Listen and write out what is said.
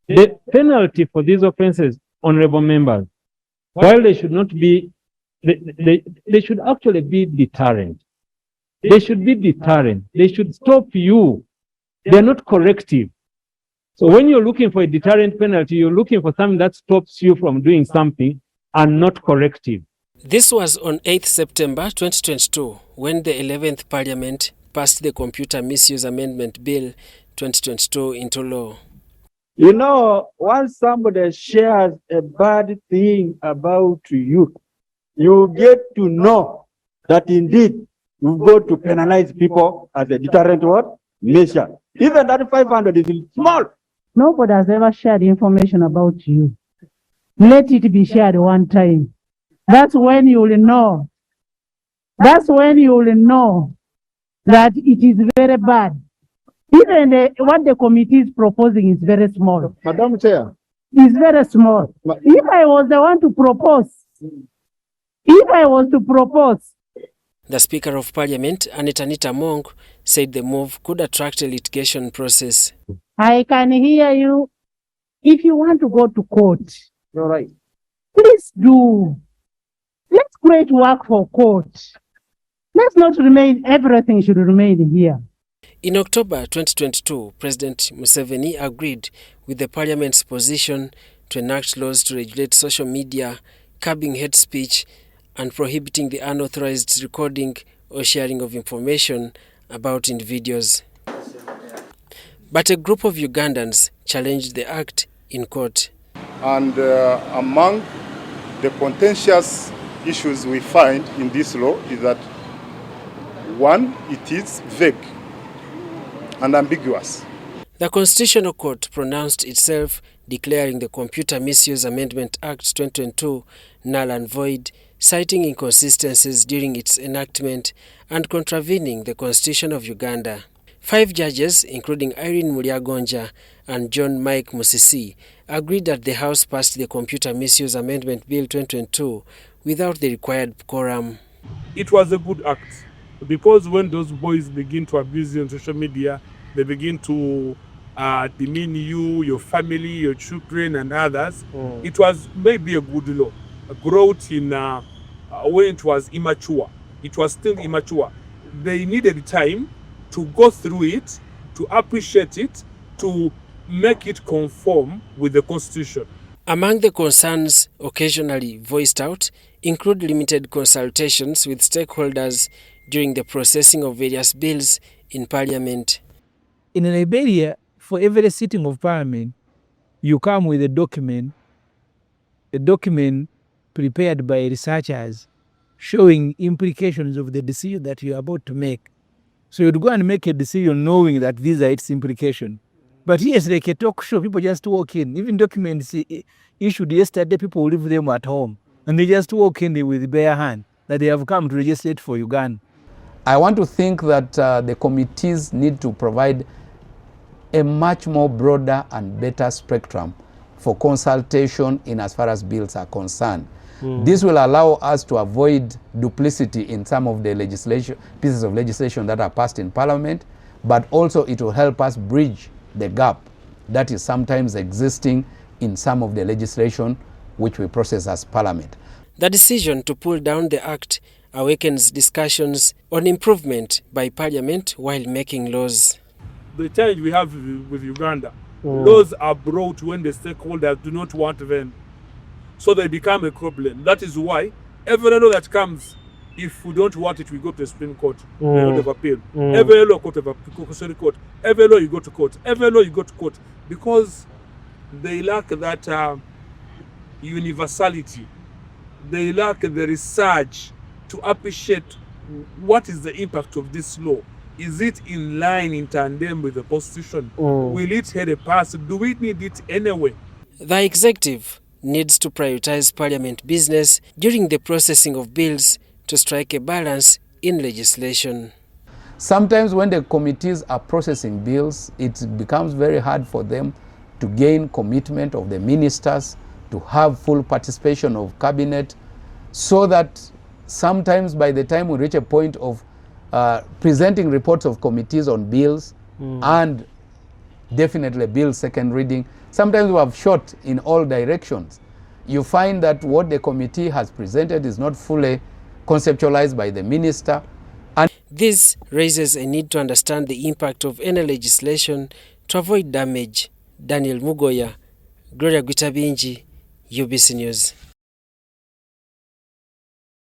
The penalty for these offenses, honorable members, while they should not be, they should actually be deterrent. They should be deterrent. They should stop you. They're not corrective. So when you're looking for a deterrent penalty, you're looking for something that stops you from doing something and not corrective. This was on 8th September 2022 when the 11th Parliament passed the Computer Misuse Amendment Bill 2022 into law. You know, once somebody shares a bad thing about you, you get to know that indeed you go to penalize people as a deterrent what? Measure. Even that 500 is small. Nobody has ever shared information about you. Let it be shared one time. That's when you will know. That's when you will know that it is very bad. Even what the committee is proposing is very small. Madam Chair. It's very small. If I was the one to propose, The Speaker of Parliament, Anita Monk, said the move could attract a litigation process. I can hear you. If you want to go to court, All right. please do. Let's create work for court. Let's not remain, everything should remain here. In October 2022, President Museveni agreed with the Parliament's position to enact laws to regulate social media, curbing hate speech, and prohibiting the unauthorized recording or sharing of information about individuals. But a group of Ugandans challenged the act in court. And among the contentious issues we find in this law is that, one, it is vague and ambiguous. The Constitutional Court pronounced itself, declaring the Computer Misuse Amendment Act 2022 null and void, citing inconsistencies during its enactment and contravening the Constitution of Uganda. 5 judges, including Irene Mulyagonja and John Mike Musisi, agreed that the House passed the Computer Misuse Amendment Bill 2022 without the required quorum. It was a good act, because when those boys begin to abuse you on social media, they begin to demean you, your family, your children, and others. It was maybe a good law, growth in when it was immature. It was still immature. They needed time to go through it, to appreciate it, to make it conform with the Constitution. Among the concerns occasionally voiced out include limited consultations with stakeholders during the processing of various bills in Parliament. In Liberia, for every sitting of Parliament, you come with a document prepared by researchers showing implications of the decision that you're about to make. So you'd go and make a decision knowing that these are its implications. But yes, like a talk show, people just walk in. Even documents issued yesterday, people leave them at home. And they just walk in with bare hand that they have come to legislate for Uganda. I want to think that the committees need to provide a much more broader and better spectrum for consultation in as far as bills are concerned. This will allow us to avoid duplicity in some of the pieces of legislation that are passed in Parliament, but also it will help us bridge the gap that is sometimes existing in some of the legislation which we process as Parliament. The decision to pull down the Act awakens discussions on improvement by Parliament while making laws. The challenge we have with Uganda, laws are brought when the stakeholders do not want them. So they become a problem. That is why every law that comes, if we don't want it, we go to the Supreme Court, Court of Appeal. Every law, Court of Appeal, Court. Every law you go to court. Every law you go to court. Because they lack that universality. They lack the research to appreciate what is the impact of this law. Is it in line, in tandem with the Constitution? Will it have a pass? Do we need it anyway? The executive needs to prioritize Parliament business during the processing of bills to strike a balance in legislation. Sometimes when the committees are processing bills, it becomes very hard for them to gain commitment of the ministers, to have full participation of cabinet, so that sometimes by the time we reach a point of presenting reports of committees on bills and definitely bill second reading. Sometimes we have shot in all directions. You find that what the committee has presented is not fully conceptualized by the minister. And this raises a need to understand the impact of any legislation to avoid damage. Daniel Mugoya, Gloria Gwitabinji, UBC News.